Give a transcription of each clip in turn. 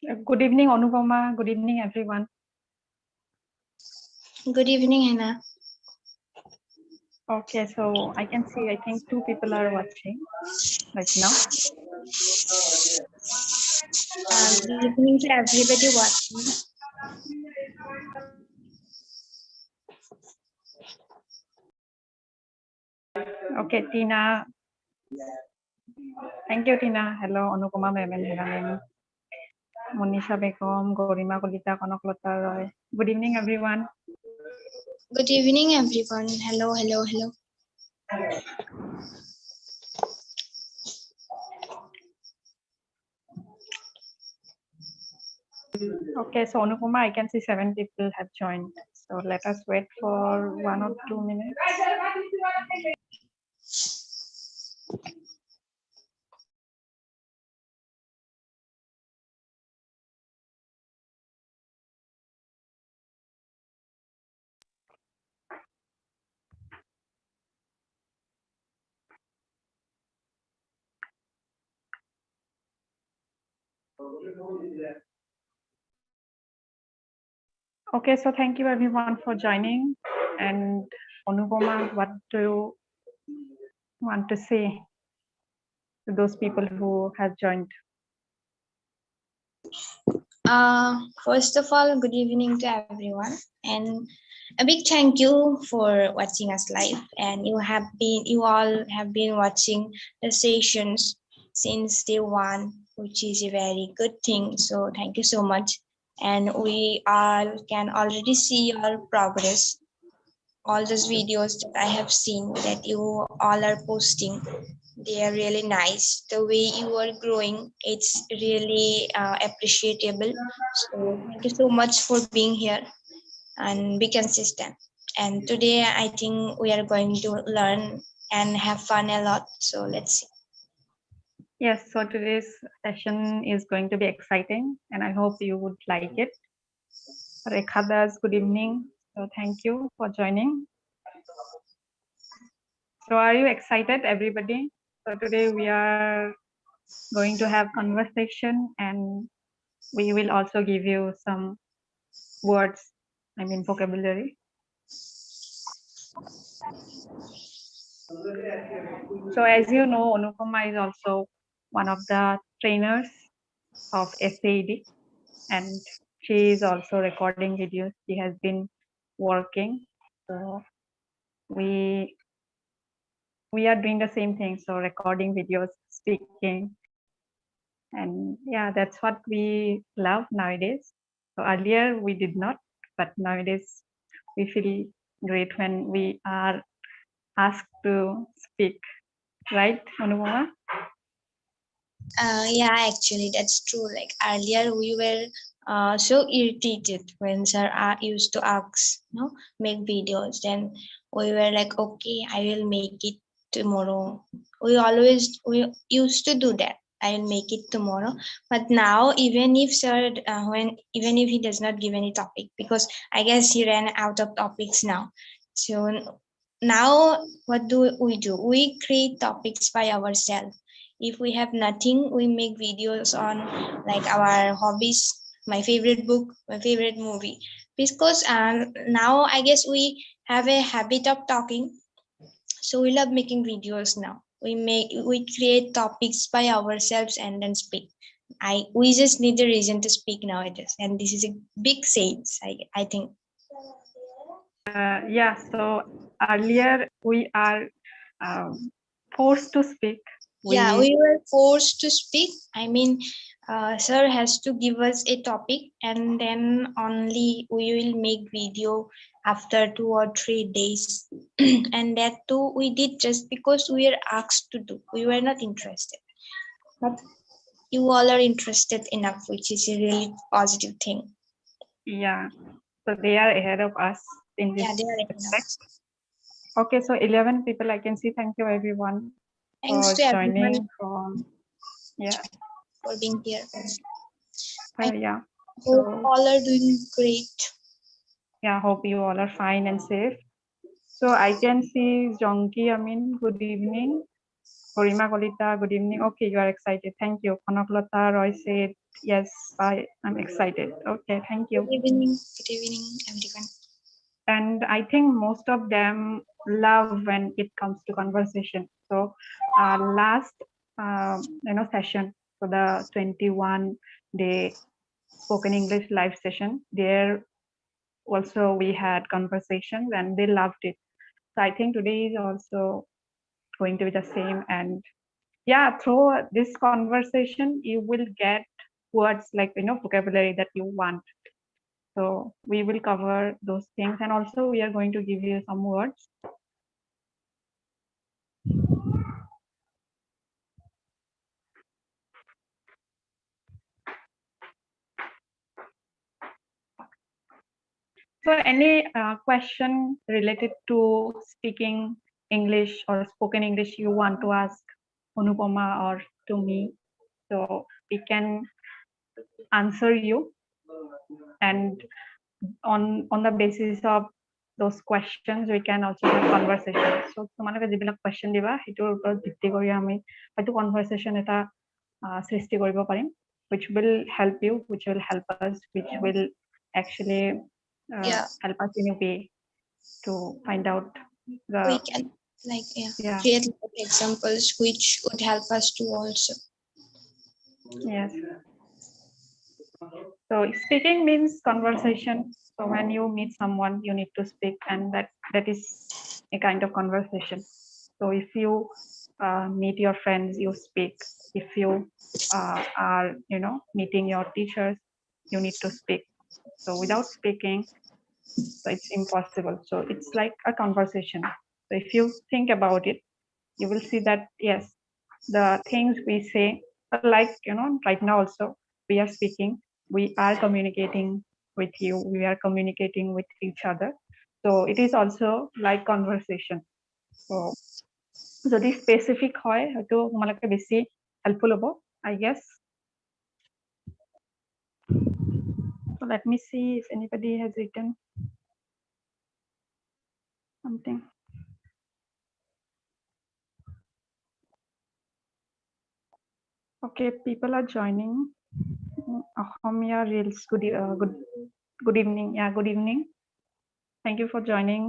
Good evening, Anupama. Good evening, everyone. Good evening, Hannah. Okay, so I can see, I think 2 people are watching right now. Good evening to everybody watching. Okay, Tina. Thank you, Tina. Hello, Anupama ma'am and Hera ma'am. Monisha Begum, Gorima Kolita, Konoklota Roy. Good evening, everyone. Good evening, everyone. Hello, hello, hello. Okay, so Anupama, I can see 7 people have joined. So let us wait for 1 or 2 minutes. Okay, so thank you everyone for joining. And Anupama, what do you want to say to those people who have joined? First of all, good evening to everyone, and a big thank you for watching us live. And you all have been watching the sessions since day one, which is a very good thing. So thank you so much. And we all can already see your progress. All those videos that I have seen that you all are posting, they are really nice. The way you are growing, it's really appreciable. So thank you so much for being here and be consistent. And today I think we are going to learn and have fun a lot. So let's see. Yes, so today's session is going to be exciting and I hope you would like it. Rekhadas, good evening. So thank you for joining. So are you excited, everybody? So today we are going to have conversation and we will also give you some words, I mean vocabulary. So as you know, Anupama is also one of the trainers of SAD and she is also recording videos. She has been working. So we are doing the same thing. So recording videos, speaking, and yeah, that's what we love nowadays. So earlier we did not, but nowadays we feel great when we are asked to speak, right, Anupama? Yeah, actually, that's true. Like earlier, we were so irritated when sir used to ask, make videos. Then we were like, okay, I will make it tomorrow. We used to do that. I will make it tomorrow. But now, even if sir, even if he does not give any topic, because I guess he ran out of topics now. So now, what do? We create topics by ourselves. If we have nothing, we make videos on like our hobbies, my favorite book, my favorite movie. Because now I guess we have a habit of talking, so we love making videos now. We create topics by ourselves and then speak. We just need a reason to speak nowadays, and this is a big sense. I think. Yeah, so earlier we are forced to speak. Yeah, we were forced to speak. I mean, sir has to give us a topic, and then only we will make video after 2 or 3 days. And that too we did just because we were asked to do. We were not interested. But you all are interested enough, which is a really positive thing. Yeah, so they are ahead of us in this aspect. Okay, so 11 people I can see. Thank you everyone Thanks for to joining. everyone for being here. Yeah. Hope all are doing great. Yeah, hope you all are fine and safe. So I can see Jonki Amin, good evening. Gorima Kolita, good evening. Okay, you are excited. Thank you. Konoklata Roy said, yes, I'm excited. Okay, thank you. Good evening, everyone. And I think most of them love when it comes to conversation. So, last session, so the 21-day spoken English live session, there also we had conversations and they loved it. So I think today is also going to be the same. And yeah, through this conversation, you will get words like vocabulary that you want. So we will cover those things, and also we are going to give you some words. So any question related to speaking English or spoken English you want to ask Anupama or to me, so we can answer you, and on the basis of those questions we can also have conversation. So তোমালোকে যিবিলাক question দিবা সেইটোৰ ওপৰত ভিত্তি কৰি আমি হয়তো conversation এটা সৃষ্টি কৰিব পাৰিম, which will help you, which will help us, which will actually Yeah, help us in a way to find out the we can create examples which would help us to also. Yes. So speaking means conversation. So when you meet someone, you need to speak, and that is a kind of conversation. So if you meet your friends, you speak. If you are meeting your teachers, you need to speak. So without speaking, so it's impossible. So it's like a conversation. So if you think about it, you will see that yes, the things we say, like right now also we are speaking, we are communicating with you, we are communicating with each other. So it is also like conversation. So যদি specific হয় হয়তো তোমালোকে বেছি helpful হ'ব, I guess. So let me see if anybody has written something. Okay, people are joining. Ahomia Reels, good evening. Yeah, good evening. Thank you for joining.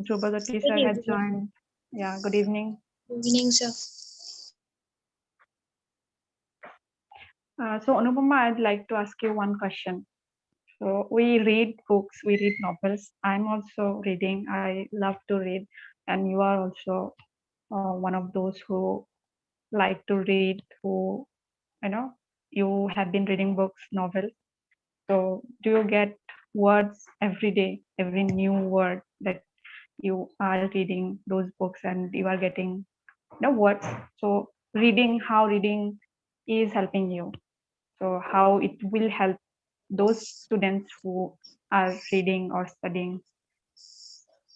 Drubadati sir has joined. Yeah, good evening. Good evening, sir. So Anupama, I'd like to ask you one question. So we read books, we read novels. I'm also reading. I love to read, and you are also one of those who like to read. Who you have been reading books, novels. So do you get words every day, every new word that you are reading those books and you are getting words? So how reading is helping you. So how it will help those students who are reading or studying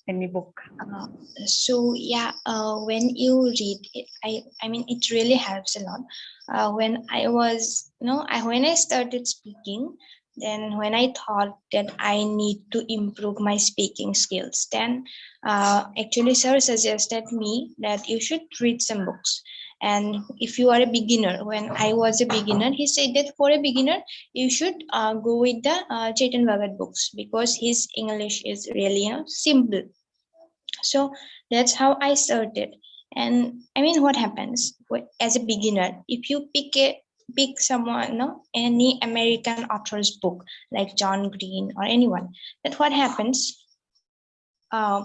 any book. So yeah, when you read it, I mean it really helps a lot. When I was when I started speaking, then when I thought that I need to improve my speaking skills, then actually sir suggested me that you should read some books. And if you are a beginner, when I was a beginner, he said that for a beginner you should go with the Chetan Bhagat books, because his English is really simple. So that's how I started. And I mean, what happens as a beginner, if you pick someone, any American author's book like John Green or anyone, that what happens, uh,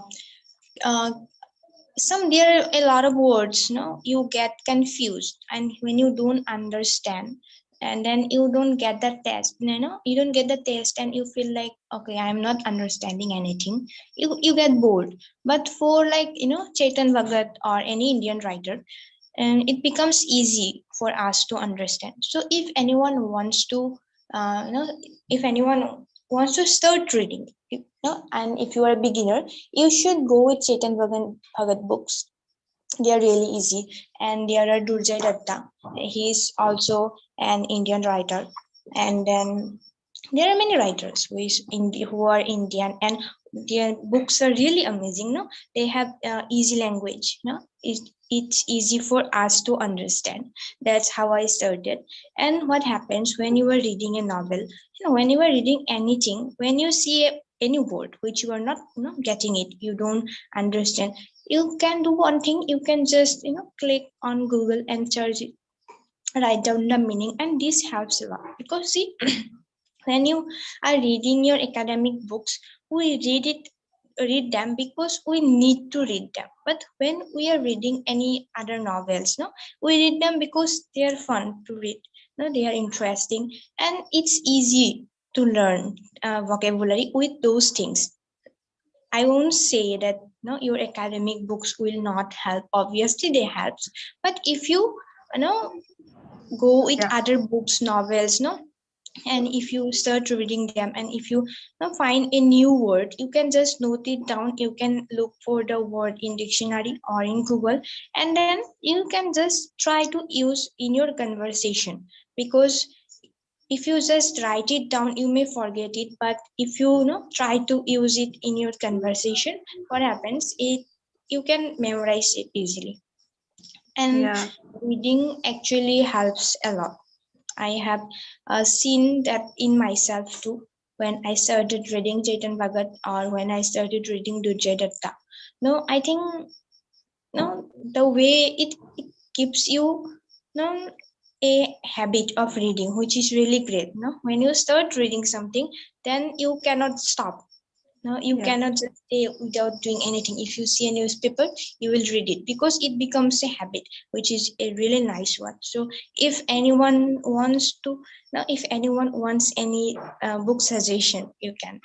there are a lot of words, you get confused, and when you don't understand, and then you don't get the test, you don't get the test, and you feel like, okay, I'm not understanding anything. You get bored. But for Chetan Bhagat or any Indian writer, and it becomes easy for us to understand. So if anyone wants to if anyone wants to start reading, and if you are a beginner, you should go with Chetan Bhagat books. They are really easy. And there are Durjay Datta. He is also an Indian writer. And then there are many writers who are Indian, and their books are really amazing. They have easy language. it's easy for us to understand. That's how I started. And what happens when you are reading a novel, when you are reading anything, when you see any word which you are not getting it, you don't understand, you can do one thing. You can just click on Google and search it, write down the meaning, and this helps a lot. Because see, when you are reading your academic books, we read them because we need to read them. But when we are reading any other novels, no, we read them because they are fun to read, no, they are interesting, and it's easy to learn vocabulary with those things. I won't say that no, your academic books will not help. Obviously they help, but if you know go with Yeah, other books, novels, no, and if you start reading them, and if you find a new word, you can just note it down. You can look for the word in dictionary or in Google, and then you can just try to use in your conversation. Because if you just write it down, you may forget it, but if you try to use it in your conversation, what happens, it you can memorize it easily. And yeah, reading actually helps a lot. I have seen that in myself too. When I started reading Chetan Bhagat, or when I started reading Durjay Datta, no, I think the way it gives you no a habit of reading, which is really great. No, when you start reading something, then you cannot stop. No, you yes, cannot just stay without doing anything. If you see a newspaper, you will read it because it becomes a habit, which is a really nice one. So, if anyone wants to, now, if anyone wants any book suggestion, you can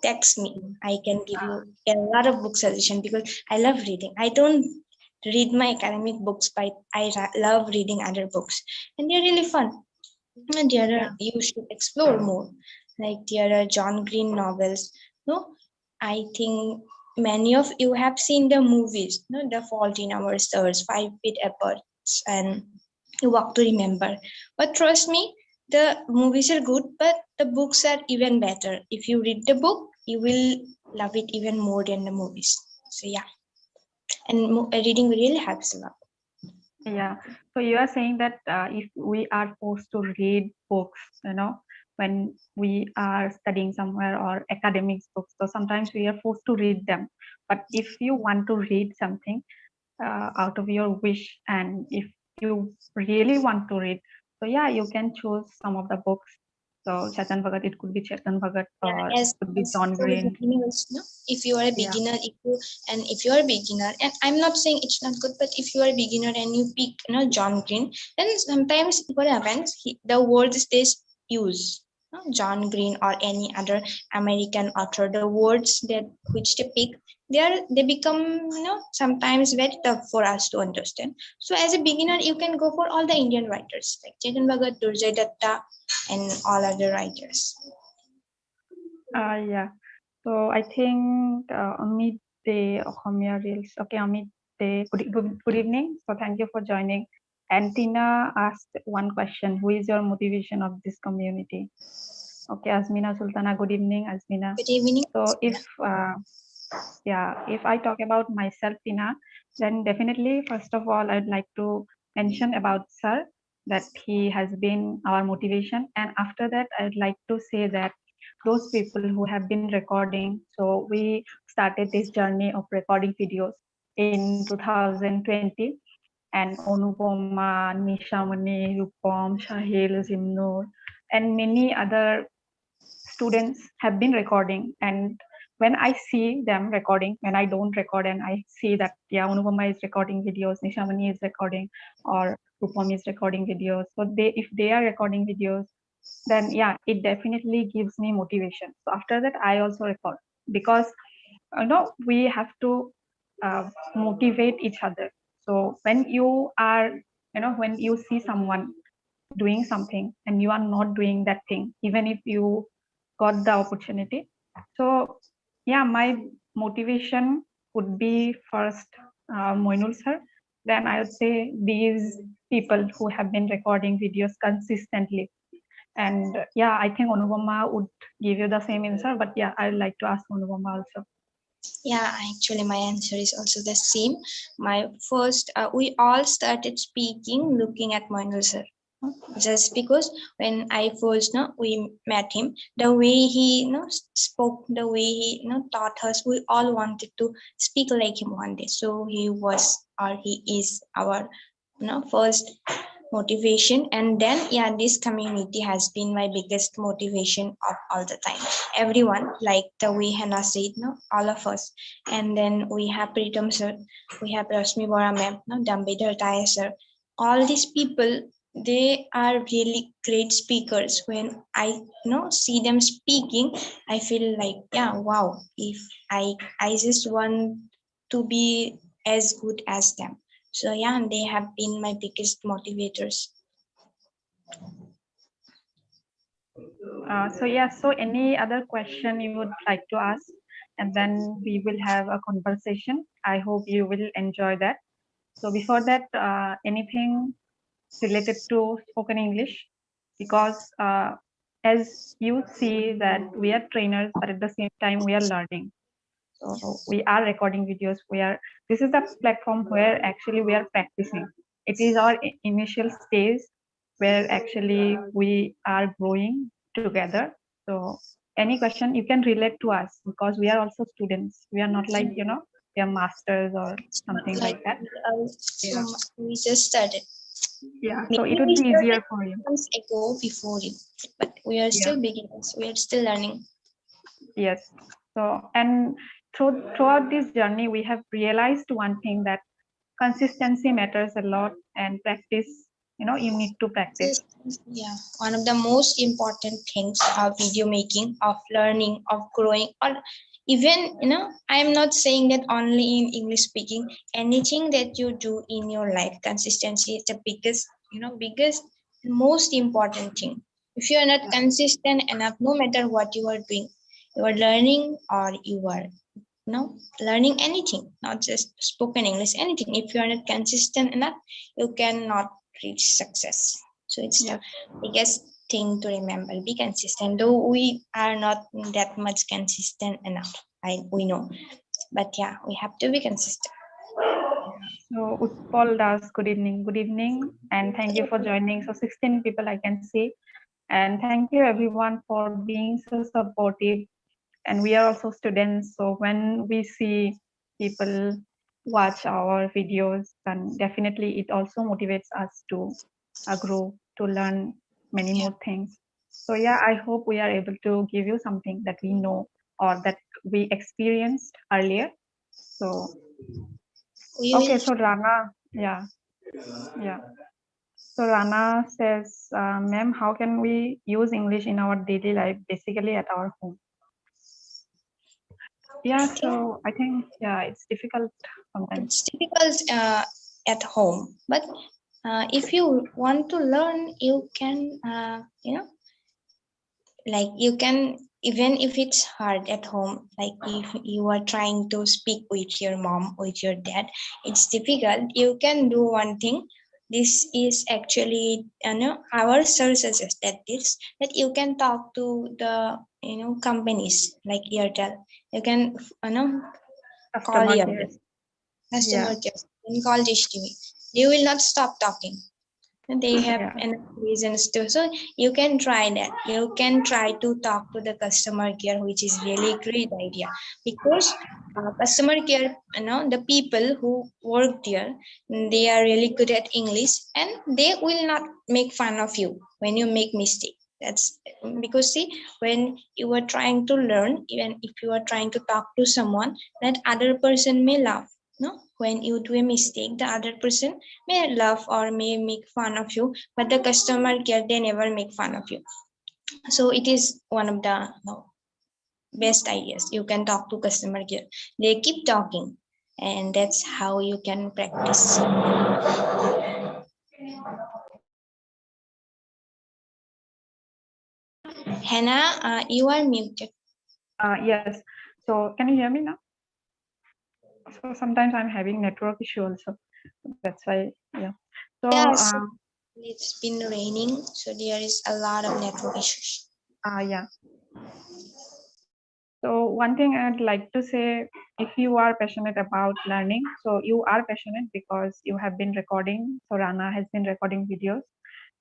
text me. I can give you a lot of book suggestion because I love reading. I don't read my academic books, but love reading other books, and they're really fun. And there are, yeah, you should explore more. Like there are John Green novels. No, I think many of you have seen the movies. No, The Fault in Our Stars, 5 Feet Apart, and Walk to Remember. But trust me, the movies are good, but the books are even better. If you read the book, you will love it even more than the movies. So yeah, and reading really helps a lot. yeah. So you are saying that if we are forced to read books, when we are studying somewhere or academics books, so sometimes we are forced to read them. But if you want to read something out of your wish, and if you really want to read, so yeah, you can choose some of the books. So Chetan Bhagat, it could be Chetan Bhagat, or Yeah, it could be as John for Green. beginners, no? If you are a Yeah, beginner, if you are a beginner, and I'm not saying it's not good, but if you are a beginner and you pick John Green, then sometimes what happens, the words they use, John Green or any other American author, the words that which they pick, they become sometimes very tough for us to understand. So as a beginner, you can go for all the Indian writers like Chetan Bhagat, Durjay Datta, and all other writers. yeah. So I think Amit de Ohomia Reels. Okay, Amit de, good evening. So thank you for joining. And Tina asked one question: who is your motivation of this community? Okay, Azmina Sultana. Good evening, Azmina. Good evening. So if I talk about myself, Tina, then definitely first of all I'd like to mention about Sir, that he has been our motivation, and after that I'd like to say that those people who have been recording, so we started this journey of recording videos in 2020, and Onupama, Nishamani, Rupam, Shahil, Zimnur, and many other students have been recording. And when I see them recording, when I don't record and I see that, yeah, Anupama is recording videos, Nishamani is recording, or Rupam is recording videos, so if they are recording videos, then yeah, it definitely gives me motivation. So after that I also record, because we have to motivate each other. So when you are, when you see someone doing something and you are not doing that thing, even if you got the opportunity, so yeah, my motivation would be first Moinul sir, then I would say these people who have been recording videos consistently. And yeah, I think Anupama would give you the same answer, but yeah, I'd like to ask Anupama also. Yeah, actually, my answer is also the same. My first, we all started speaking looking at Moinul sir. Just because when I first we met him, the way he spoke, the way he taught us, we all wanted to speak like him one day. So he was or he is our first motivation. And then yeah, this community has been my biggest motivation of all the time. Everyone, like the way Hannah said, no, all of us. And then we have Pritam sir, we have Rashmi Bora ma'am, no, Dambedhar Taya sir. All these people, they are really great speakers. When I see them speaking, I feel like, yeah, wow, if I just want to be as good as them. So yeah, they have been my biggest motivators. So yeah, so any other question you would like to ask, and then we will have a conversation. I hope you will enjoy that. So before that, anything related to spoken English, because as you see that we are trainers, but at the same time we are learning. So we are recording videos. This is the platform where actually we are practicing. It is our initial stage where actually we are growing together. So any question you can relate to us, because we are also students. We are not like, we are masters or It's not something like like that. we are so Yeah. we just started. Yeah. So Maybe it would we be started easier for you. months ago before you, but we are Yeah. still beginners. We are still learning. Yes. So, and throughout this journey, we have realized one thing, that consistency matters a lot, and practice, you need to practice. Just, yeah, one of the most important things of video making, of learning, of growing, or even I am not saying that only in English speaking. Anything that you do in your life, consistency is the biggest, biggest, most important thing. If you are not consistent enough, no matter what you are doing, you are learning or you are learning anything, not just spoken English, anything. If you are not consistent enough, you cannot reach success. So it's the Yes. biggest thing to remember. Be consistent, though we are not that much consistent enough, we know, but yeah, we have to be consistent. So Utpal Das, good evening. Good evening, and thank you for joining. So 16 people I can see, and thank you everyone for being so supportive. And we are also students, so when we see people watch our videos, then definitely it also motivates us to grow, to learn many Yeah, more things. So yeah, I hope we are able to give you something that we know or that we experienced earlier. So we okay, will. so Rana, yeah, yeah. So Rana says, ma'am, how can we use English in our daily life, basically at our home? I Yeah, think so I think, yeah, it's difficult sometimes. it's difficult at home, but if you want to learn, you can like you can, even if it's hard at home, like if you are trying to speak with your mom, with your dad, it's difficult. You can do one thing. This is actually our source suggested this, that you can talk to the companies like Airtel. You can call Customer care. Airtel Yeah, customer care and call Dish TV. They will not stop talking. They have yeah, enough reasons to. So you can try that. You can try to talk to the customer care, which is really great idea, because customer care, the people who work there, they are really good at English, and they will not make fun of you when you make mistake. That's because, see, when you are trying to learn, even if you are trying to talk to someone, that other person may laugh. No, when you do a mistake, the other person may laugh or may make fun of you, but the customer care, they never make fun of you. So it is one of the best ideas. You can talk to customer care. They keep talking, and that's how you can practice. Hannah, you are muted. yes. So can you hear me now? So sometimes I'm having network issue also. That's why, yeah. So, Yeah, so it's been raining, so there is a lot of network issues. yeah. So one thing I'd like to say, if you are passionate about learning, so you are passionate because you have been recording. So Rana has been recording videos,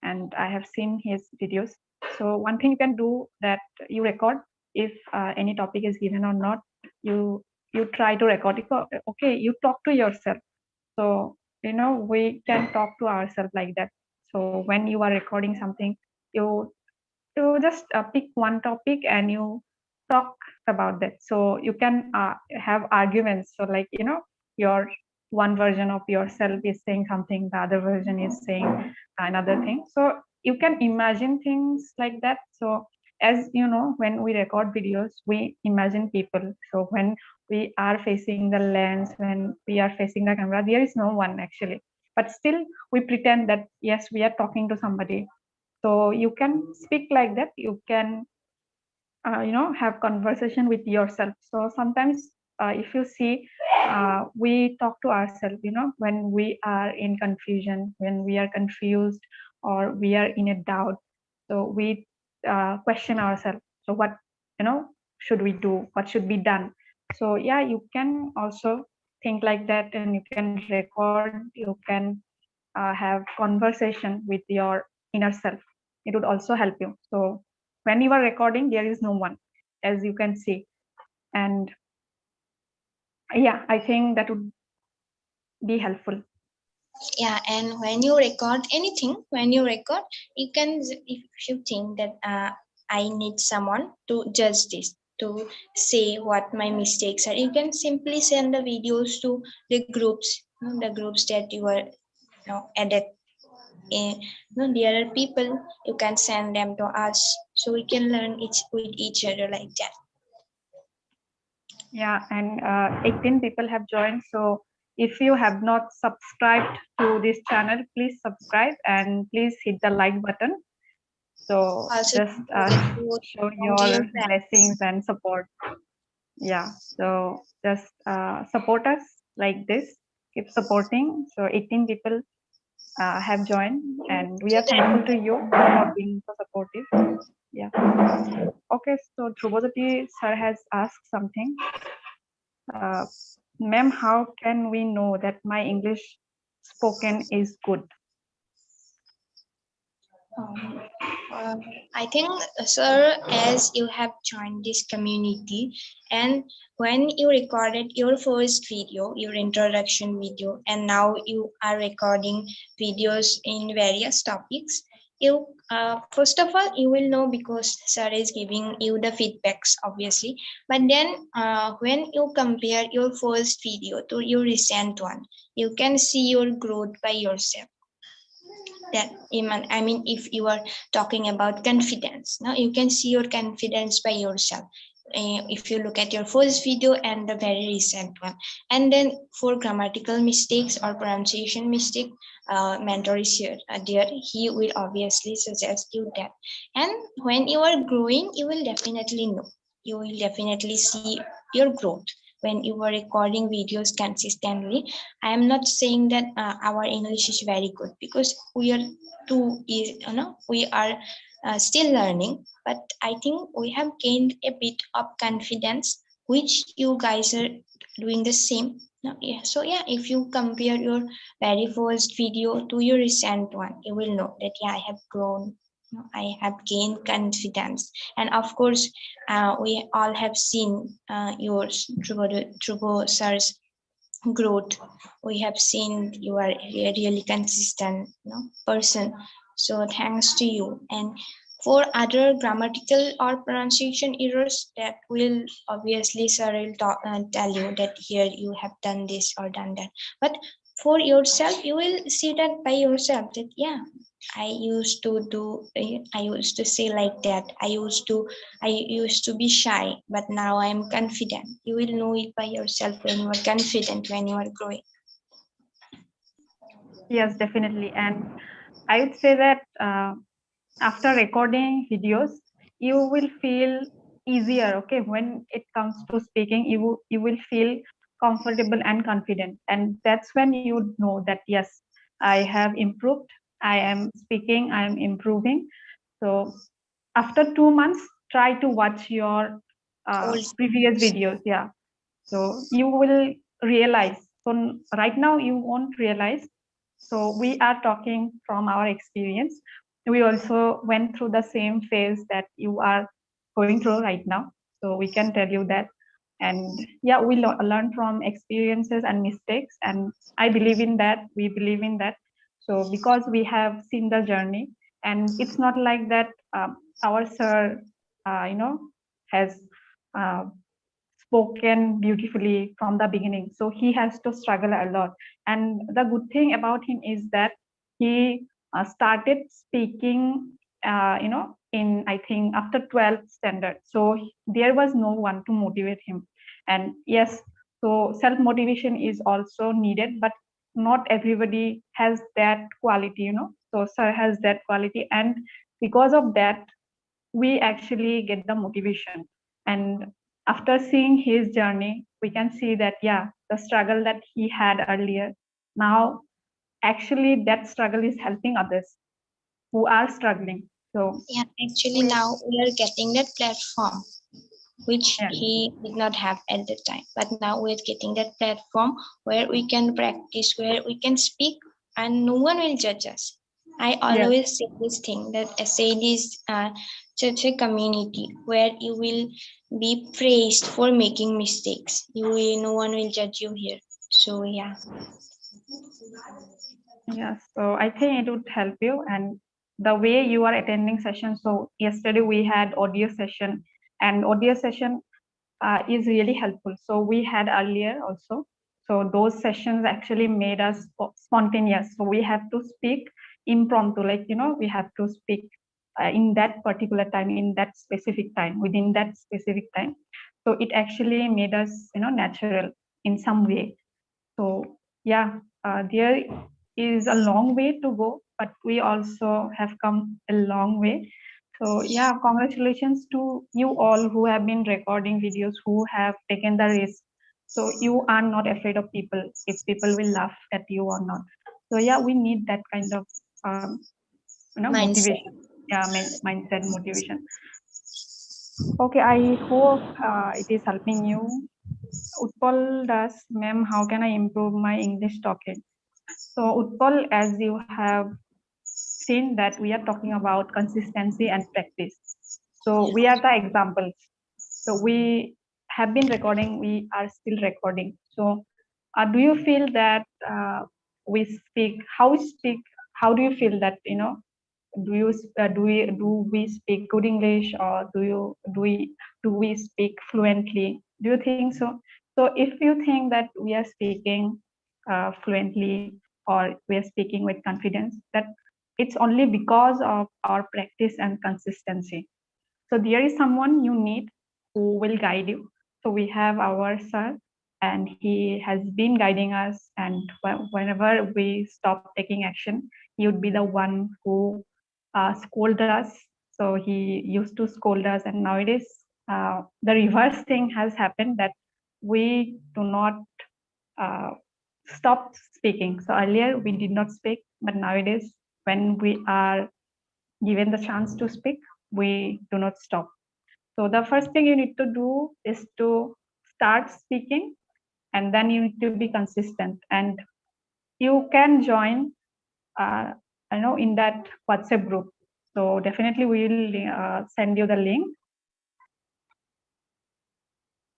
and I have seen his videos. So one thing you can do that you record if any topic is given or not. You try to record it. Okay, you talk to yourself. So we can talk to ourselves like that. So when you are recording something, you just pick one topic and you talk about that, so you can have arguments. So like your one version of yourself is saying something, the other version is saying another thing, so you can imagine things like that. So as you know, when we record videos, we imagine people. So when we are facing the lens, when we are facing the camera, there is no one actually, but still we pretend that yes, we are talking to somebody. So you can speak like that. You can have conversation with yourself. So sometimes if you see, we talk to ourselves, when we are in confusion, when we are confused, or we are in a doubt. So we question ourselves. So what should we do, what should be done? So yeah, you can also think like that, and you can record, you can have conversation with your inner self. It would also help you. So when you are recording, there is no one, as you can see. And yeah, I think that would be helpful. Yeah, and when you record anything, when you record, you can, if you think that I need someone to judge this, to say what my mistakes are, you can simply send the videos to the groups, the groups that you are added in. There are people, you can send them to us, so we can learn each with each other like that. Yeah, and 18 people have joined. So if you have not subscribed to this channel, please subscribe and please hit the like button. So Also, just don't forget to show send to your your friends. blessings and support. Yeah, so just support us like this. Keep supporting. So 18 people have joined, and we So are that, thankful to you for being so supportive. Yeah. Okay, so Dhrubajyoti sir has asked something. Uh, Ma'am, how can we know that my English spoken is good? Um, uh, I think, sir, as you have joined this community, and when you recorded your first video, your introduction video, and now you are recording videos in various topics, you first of all you will know because sir is giving you the feedbacks, obviously. But then when you compare your first video to your recent one, you can see your growth by yourself. That even, I mean, if you are talking about confidence, now you can see your confidence by yourself. If you look at your first video and the very recent one, and then for grammatical mistakes or pronunciation mistake, mentor is here, there he will obviously suggest you that. And when you are growing, you will definitely know, you will definitely see your growth when you are recording videos consistently. I am not saying that our English is very good, because we are too easy, we are still learning. But I think we have gained a bit of confidence, which you guys are doing the same. No, yeah. So yeah, if you compare your very first video to your recent one, you will know that yeah, I have grown. I have gained confidence, and of course, we all have seen yours, Dhruvo sir's growth. We have seen you are a really consistent person, so thanks to you. And for other grammatical or pronunciation errors, that will obviously sir will tell you that here you have done this or done that. But for yourself, you will see that by yourself, that yeah, I used to say like that, I used to be shy, but now I am confident. You will know it by yourself when you are confident, when you are growing. Yes, definitely. And I would say that after recording videos, you will feel easier. Okay, when it comes to speaking, you will feel comfortable and confident, and that's when you know that yes, I have improved. I am speaking. I am improving. So after 2 months, try to watch your Old. previous videos. Yeah, so you will realize. So right now you won't realize. So we are talking from our experience. We also went through the same phase that you are going through right now. So we can tell you that. And yeah, we learn from experiences and mistakes. And I believe in that. We believe in that. So because we have seen the journey, and it's not like that our sir, has uh, spoken beautifully from the beginning. So he has to struggle a lot. And the good thing about him is that he started speaking, in I think after 12th standard. So there was no one to motivate him. And yes, so self motivation is also needed, but not everybody has that quality. So sir has that quality, and because of that, we actually get the motivation. And after seeing his journey, we can see that, yeah, the struggle that he had earlier, now actually that struggle is helping others who are struggling. So, Yeah, actually we, now we are getting that platform which yeah, he did not have at the time. But now we're getting that platform where we can practice, where we can speak, and no one will judge us. I yes, always say this thing that SAD is such a community where you will be praised for making mistakes. No one will judge you here. So yeah, yes. So I think it would help you. And the way you are attending sessions. So yesterday we had audio session, and audio session is really helpful. So we had earlier also. So those sessions actually made us spontaneous. So we have to speak impromptu, like, we have to speak in that particular time, in that specific time, within that specific time. So it actually made us, natural in some way. So yeah, there is a long way to go, but we also have come a long way. So yeah, congratulations to you all who have been recording videos, who have taken the risk. So you are not afraid of people, if people will laugh at you or not. So yeah, we need that kind of mindset. motivation. Yeah, mindset motivation. Okay, I hope it is helping you. Utpal das, ma'am, how can I improve my English talking? So Utpal, as you have seen that we are talking about consistency and practice. So we are the examples. So we have been recording, we are still recording. So do you feel that we speak, how we speak, how do you feel that, do we speak good English, or do we speak fluently? Do you think so? So if you think that we are speaking fluently, or we are speaking with confidence, that it's only because of our practice and consistency. So there is someone you need who will guide you. So we have our sir, and he has been guiding us. And whenever we stop taking action, he would be the one who scold us. So he used to scold us, and nowadays the reverse thing has happened, that we do not uh, stop speaking. So earlier we did not speak, but nowadays when we are given the chance to speak, we do not stop. So the first thing you need to do is to start speaking, and then you need to be consistent. And you can join, uh, in that WhatsApp group. So definitely we will send you the link.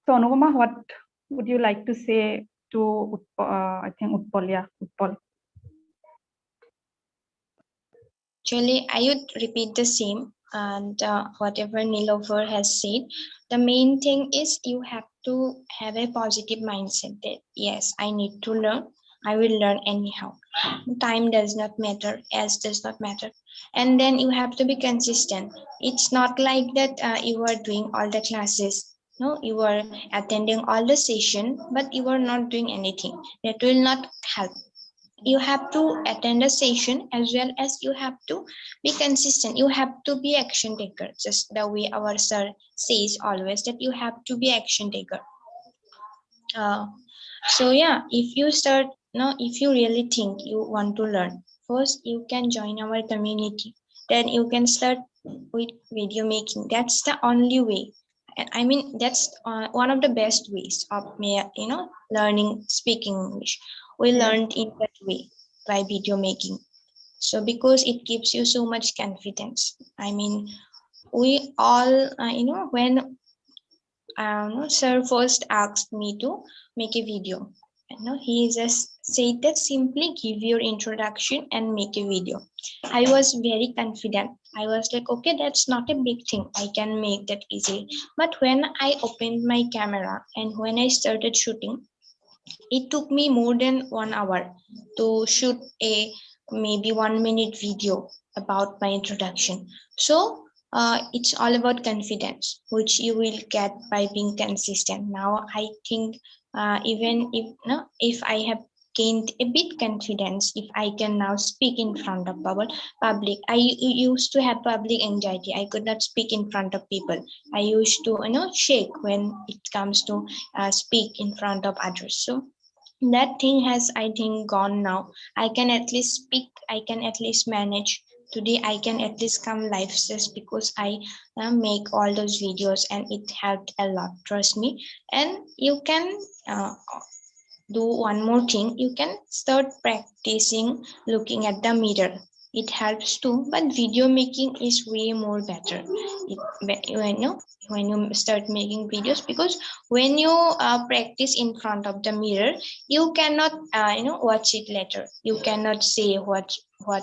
So Anupama, what would you like to say to I think Utpal, yeah, Utpal. Actually, I would repeat the same and whatever Nilofer has said. The main thing is you have to have a positive mindset that yes, I need to learn. I will learn anyhow. Time does not matter, as does not matter. And then you have to be consistent. It's not like that you are doing all the classes. No, you are attending all the session, but you are not doing anything. That will not help. You have to attend a session as well as you have to be consistent. You have to be action taker, just the way our sir says always that you have to be action taker. uh, so yeah, if you start now, if you really think you want to learn, first you can join our community, then you can start with video making. That's the only way. I mean, that's one of the best ways of me, learning speaking English. We Yes. learned in that way by video making. So because it gives you so much confidence. I mean, we all, when sir first asked me to make a video. He just said that simply give your introduction and make a video. I was very confident. I was like, okay, that's not a big thing. I can make that easily. But when I opened my camera and when I started shooting, it took me more than 1 hour to shoot a maybe 1 minute video about my introduction. So it's all about confidence, which you will get by being consistent. Now I think even if no, if I have gained a bit confidence, if I can now speak in front of public. Used to have public anxiety. I could not speak in front of people. I used to shake when it comes to speak in front of others. So that thing has, I think, gone now. I can at least speak, I can at least manage. Today I can at least come live just because I make all those videos, and it helped a lot, trust me. And you can uh, do one more thing. You can start practicing looking at the mirror. It helps too, but video making is way more better. When you start making videos, because when you practice in front of the mirror, you cannot watch it later. You cannot say what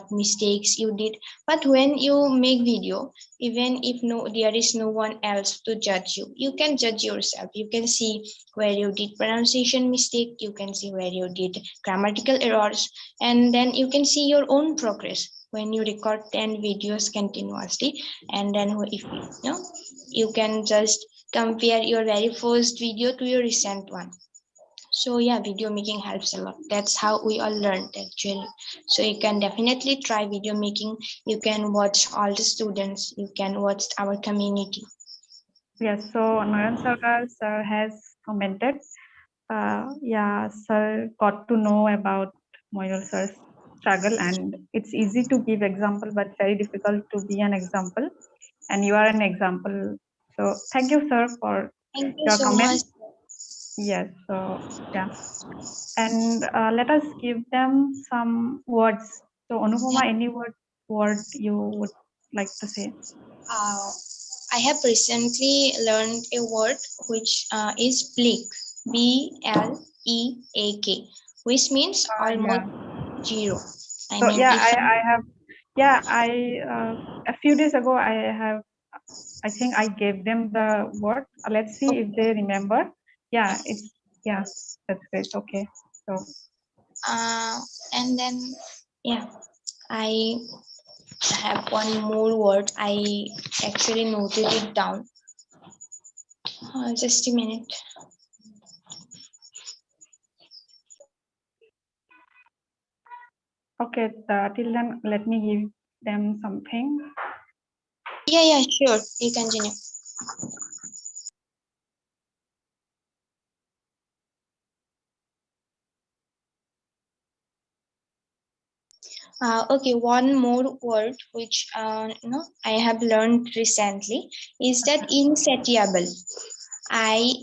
mistakes you did. But when you make video, even if there is no one else to judge you, you can judge yourself. You can see where you did pronunciation mistake, you can see where you did grammatical errors, and then you can see your own progress when you record 10 videos continuously. And then if you can just compare your very first video to your recent one. So yeah, video making helps a lot. That's how we all learned actually. So you can definitely try video making. You can watch all the students, you can watch our community. Yes. So Nayan Sarkar sir has commented. Yeah, sir got to know about Moinul sir's struggle, and it's easy to give example, but very difficult to be an example. And you are an example. So thank you, sir, for Thank you your so much. comment. Yes. So yeah, and let us give them some words. So Anupama, any word you would like to say? uh, I have recently learned a word which is bleak, Bleak, which means almost Yeah. zero. I So mean, yeah, if I have yeah I a few days ago I think I gave them the word. Let's see if they remember. Yeah, it's yeah, that's great. Okay, so uh, and then yeah, I have one more word. I actually noted it down. Just a minute. okay. Till then, let me give them something. Yeah, sure. You continue. Okay, one more word which I have learned recently is that insatiable. I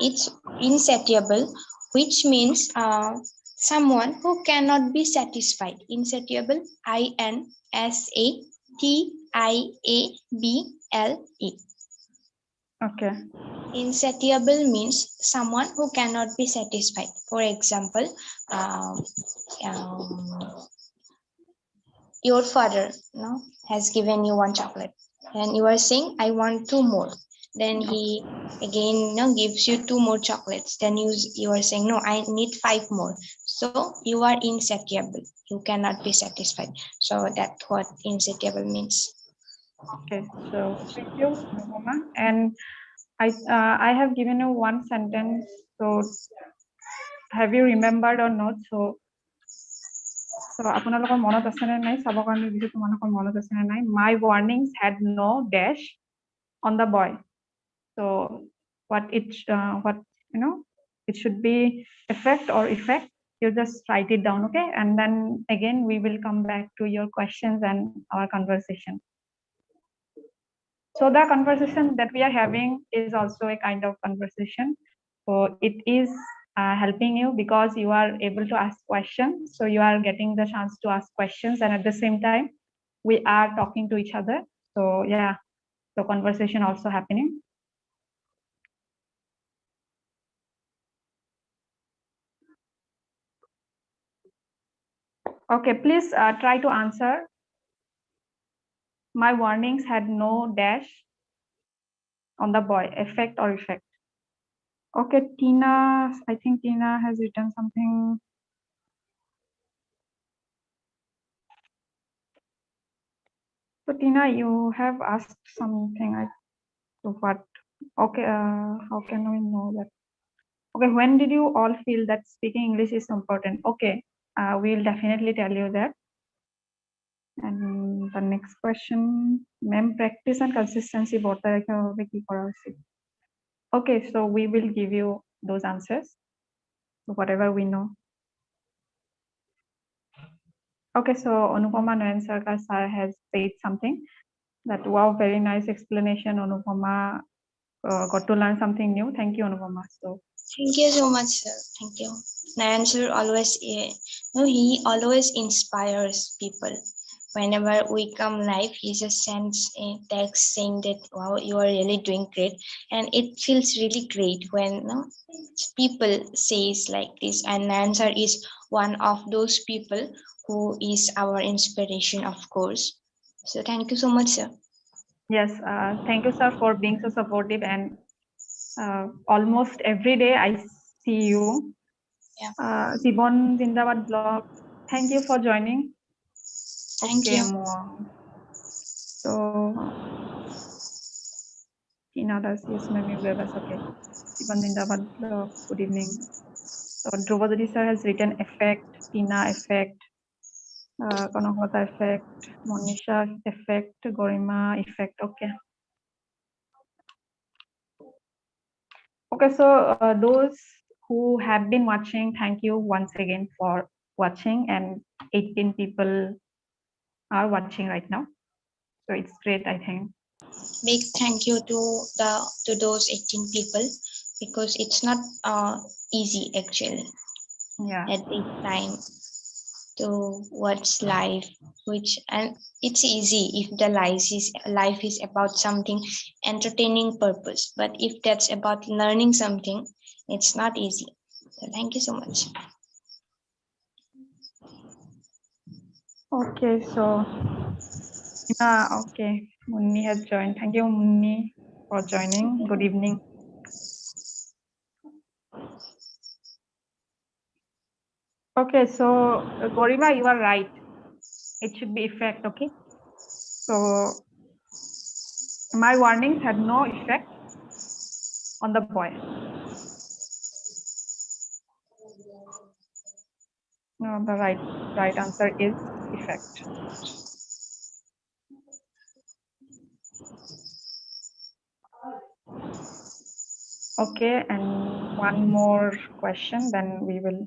It's insatiable, which means someone who cannot be satisfied. Insatiable, Insatiable. Okay, Insatiable means someone who cannot be satisfied. For example, um, um, your father has given you one chocolate, and you are saying, I want two more. Then he again gives you two more chocolates. Then you are saying, no, I need five more. So you are insatiable. You cannot be satisfied. So that's what insatiable means. okay. So thank you, Anupama. And I have given you one sentence. So have you remembered or not? So আপোনালোকৰ মনত আছে নে নাই চাবৰ কাৰণে দিছো তোমালোকৰ মনত আছে নে নাই my warnings had no dash on the boy. So what it should be effect or effect. You just write it down, okay? And then again we will come back to your questions and our conversation. So So the conversation that we are having is also a kind of conversation. So it is helping you because you are able to ask questions. So you are getting the chance to ask questions, and at the same time, we are talking to each other. So yeah, so conversation also happening. Okay, please try to answer. My warnings had no dash on the boy. Effect or effect? Okay, Tina, I think Tina has written something. So Tina, you have asked something. So what? Okay, how can we know that? Okay, when did you all feel that speaking English is important? Okay, we'll definitely tell you that. And the next question, ma'am, practice and consistency both are. Okay, so we will give you those answers, whatever we know. Okay, so Anupama Noyan Sarkar sir has said something that wow, very nice explanation, Anupama. Got to learn something new. Thank you, Anupama. So Thank you so much, sir. Thank you. Nayan sir always, no, he always inspires people. Whenever we come live, he just sends a text saying that, wow, you are really doing great. And it feels really great when no, people says like this. And Nayan sir is one of those people who is our inspiration, of course. So thank you so much, sir. yes, thank you, sir, for being so supportive. And almost every day I see you. Yeah. Sibon Zindabad blog. Thank you for joining. Thank Okay, you. so Tina does, yes, ma'am, you gave us, okay. Sibon Zindabad blog, good evening. So Drupadi sir has written effect, Tina effect, Kanakota effect, Monisha effect, Gorima effect, okay. Okay, so those who have been watching, thank you once again for watching, and 18 people are watching right now. So it's great, I think. Big thank you to those 18 people because it's not easy actually Yeah. at this time to watch life, which and it's easy if the life is about something entertaining purpose, but if that's about learning something, it's not easy. So thank you so much. Okay, so okay, Munni has joined. Thank you, Munni, for joining. Good evening. Okay, so Gorima, you are right. It should be effect, okay? So my warnings had no effect on the boy. No, the right answer is effect. Okay, and one more question, then we will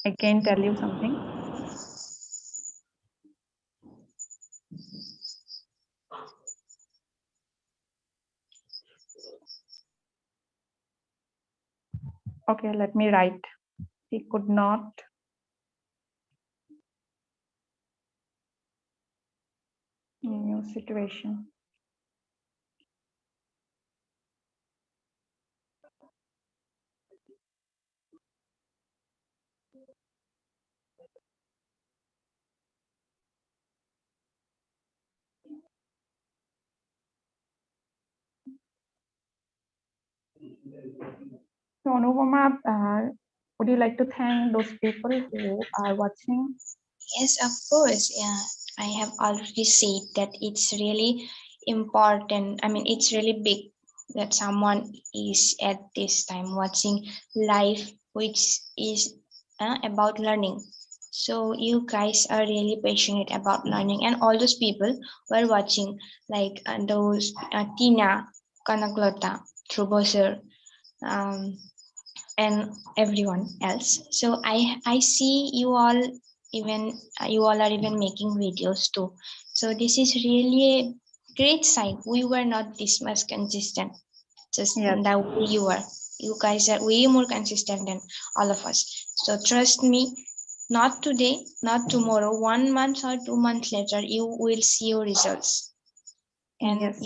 again tell you something. Okay, let me write. He could not new situation. So Anupama, would you like to thank those people who are watching? Yes, of course. Yeah, I have already said that it's really important. I mean, it's really big that someone is at this time watching live, which is about learning. So you guys are really passionate about learning, and all those people who are watching, like those Tina, Kanaglota, Trubosir, um, and everyone else. So I see you all, even you all are even making videos too. So this is really a great sign. We were not this much consistent, just Yes, the way you are. You guys are way more consistent than all of us. So trust me, not today, not tomorrow, 1 month or 2 months later, you will see your results. And yes,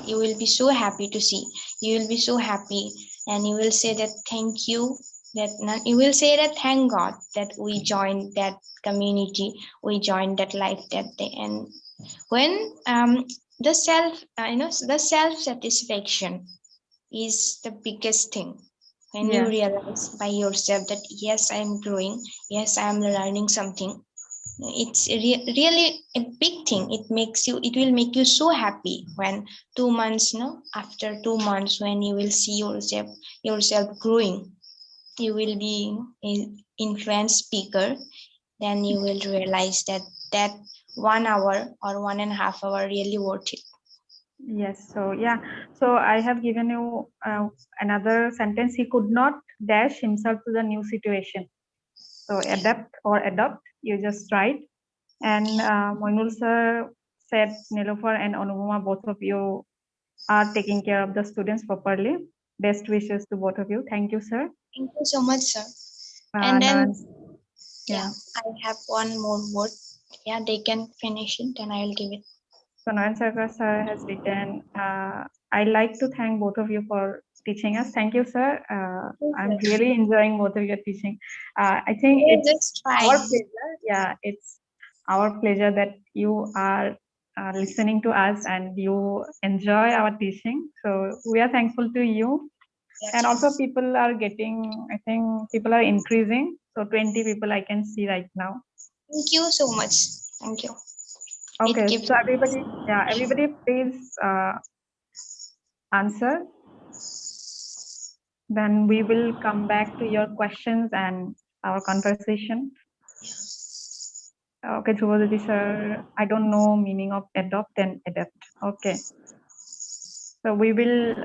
you will be so happy to see. You will be so happy, and you will say that thank you. You will say that thank God that we joined that community, we joined that life that day. And when the self, the self satisfaction is the biggest thing. When you yes, realize by yourself that yes, I am growing, yes, I am learning something, it's really a big thing. It will make you so happy when 2 months, no, after 2 months, when you will see yourself growing, you will be an influence speaker. Then you will realize that that 1 hour or 1.5 hour really worth it. yes. So yeah, so I have given you another sentence. He could not dash himself to the new situation. So adapt or adopt, you just write. And Moinul sir said Nilofer and Anupama, both of you are taking care of the students properly. Best wishes to both of you. Thank you, sir. Thank you so much, sir. And then, Nan, yeah, yeah. I have one more word. Yeah, they can finish it, then I'll give it. So Naran Sarkar sir has written, I'd like to thank both of you for teaching us. Thank you, sir. I'm Okay. really enjoying both of your teaching. I think We're it's just our trying. pleasure. Yeah, it's our pleasure that you are listening to us and you enjoy our teaching. So we are thankful to you. And also people are getting, I think people are increasing. So 20 people I can see right now. Thank you so much. Thank you. It Okay, gives. so everybody, yeah, everybody please answer. Then we will come back to your questions and our conversation. Okay, Dhruvodadi sir, I don't know meaning of adopt and adapt. Okay, so we will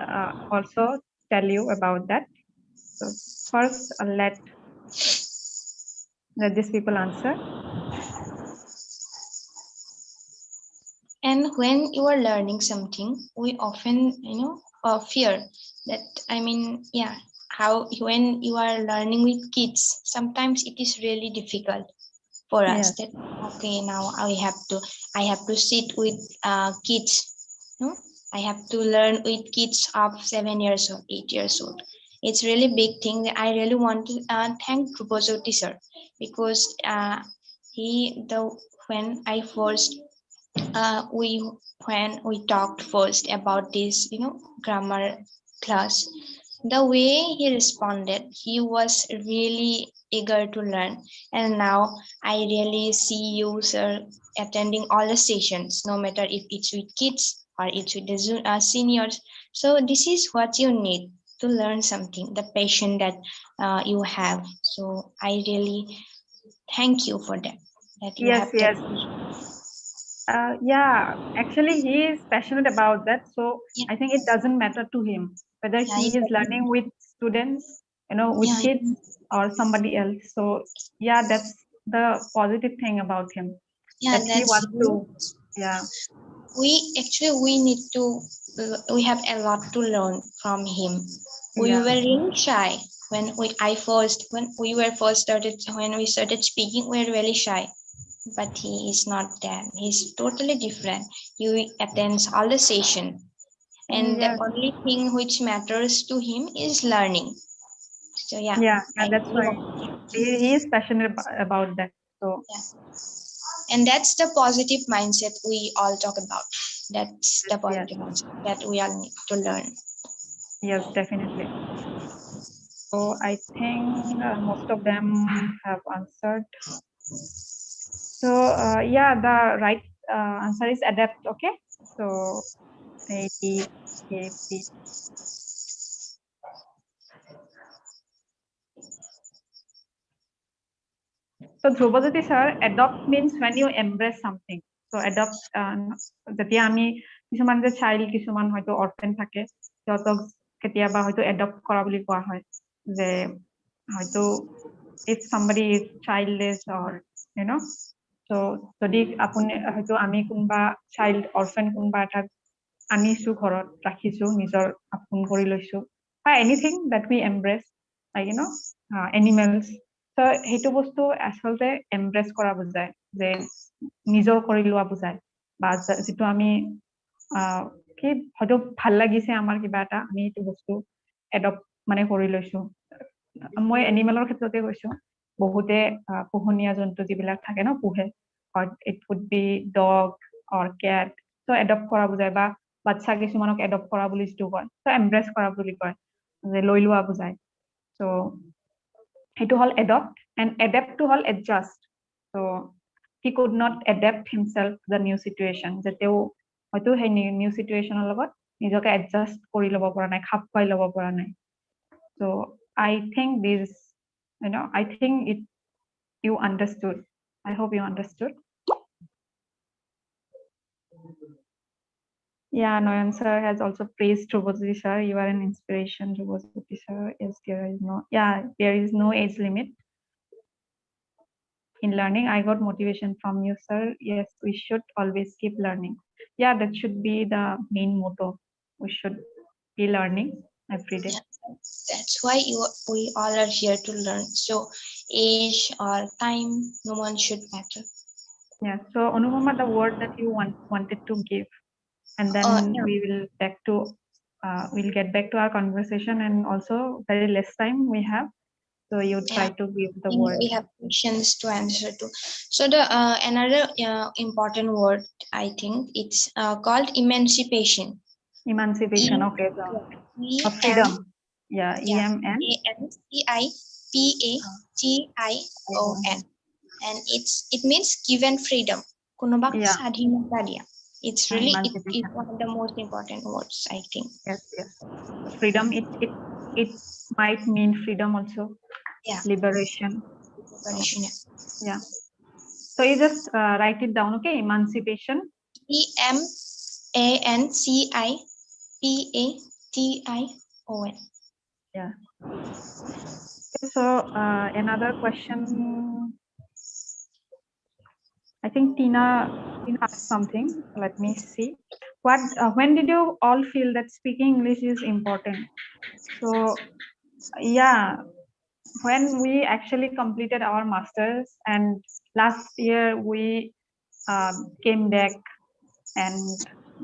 also tell you about that. So first, let these people answer. And when you are learning something, we often, fear that, I mean, yeah, how when you are learning with kids, sometimes it is really difficult for us Yes, that, okay, now I have to sit with kids, no? I have to learn with kids of 7 years old, 8 years old. It's really big thing that I really want to thank Rupasoti sir, because the when I first we when we talked first about this, grammar class, the way he responded, he was really eager to learn. And now I really see you, sir, attending all the sessions, no matter if it's with kids or it's with the seniors. So this is what you need to learn something, the passion that you have. So I really thank you for that, that you yes, have that. yes. Yeah, actually, he is passionate about that. So Yeah, I think it doesn't matter to him whether yeah, he is exactly. learning with students, with Yeah, kids or somebody else. So yeah, that's the positive thing about him yeah, that he that's, wants to. Yeah, we need to, we have a lot to learn from him. We yeah, were really shy when we were first started, when we started speaking, we were really shy. But he is not that. He's totally different. He attends all the session, and the yes, only thing which matters to him is learning. So yeah, yeah, I yeah. That's really why want. he is passionate about that. So Yeah. And that's the positive mindset we all talk about. That's yes, the yes, positive mindset that we all need to learn. yes, definitely. So I think most of them have answered. So yeah, the right answer is adapt. Okay. So maybe maybe. So Dhrupadi sir, adopt means when you embrace something. So adopt যেতিয়া আমি কিছুমান যে child কিছুমান হয়তো অৰ্ফেন থাকে সিহঁতক কেতিয়াবা হয়তো এডপ্ট কৰা বুলি কোৱা হয় যে হয়তো if somebody is childless or you know So যদি আপুনি হয়তো আমি কোনোবা চাইল্ড অৰফেন কোনোবা এটা আনিছো ঘৰত ৰাখিছো নিজৰ আপোন কৰি লৈছো বা anything that we embrace like animals তো সেইটো বস্তু আচলতে এমব্ৰেছ কৰা বুজায় যে নিজৰ কৰি লোৱা বুজায় বা যিটো আমি কি হয়তো ভাল লাগিছে আমাৰ কিবা এটা আমি এইটো বস্তু এডপ্ট মানে কৰি লৈছো মই এনিমেলৰ ক্ষেত্ৰতে কৈছো বহুতে পোহনীয়া জন্তু যিবিলাক থাকে ন পোহে it could be dog or cat to adopt কৰা বুজায় বা বাচ্চা কিছুমানক এডপ্ট কৰা বুলি যিটো কয় তো এমব্ৰেছ কৰা বুলি কয় যে লৈ লোৱা বুজায় তো সেইটো হ'ল এডপ্ট এণ্ড এডেপ্টটো হ'ল এডজাষ্ট তো he could not adapt himself the new situation যে তেওঁ হয়তো সেই নিউ চিটুৱেশ্যনৰ লগত নিজকে এডজাষ্ট কৰি ল'ব পৰা নাই খাপ খুৱাই ল'ব পৰা নাই so I think this I think you understood. I hope you understood. Yeah, Noyan sir has also praised Dhruvodji sir. You are an inspiration, Dhruvodji sir. Yes, there is no age limit in learning. I got motivation from you, sir. Yes, we should always keep learning. Yeah, that should be the main motto. We should be learning every day. Yeah, that's why we all are here to learn. So age or time, no one should matter. Yeah. So Anupama, the word that you wanted to give, and then Yeah. we'll get back to our conversation, and also very less time we have. So you try Yeah. to give the word. We have questions to answer to. So the another important word, I think it's called emancipation. Emancipation. Okay. So of freedom. Yeah. EMANCIPATION. And it means given freedom. Kunobak স্বাধীনতা দিয়া. It's really it's one of the most important words, I think. Yes. Freedom. It might mean freedom also. Yeah. Liberation. Liberation. Yeah. So you just write it down. Okay. Emancipation. EMANCIPATION. Yeah. So another question. I think Tina asked something. Let me see. When did you all feel that speaking English is important? So yeah, when we actually completed our masters, and last year we came back and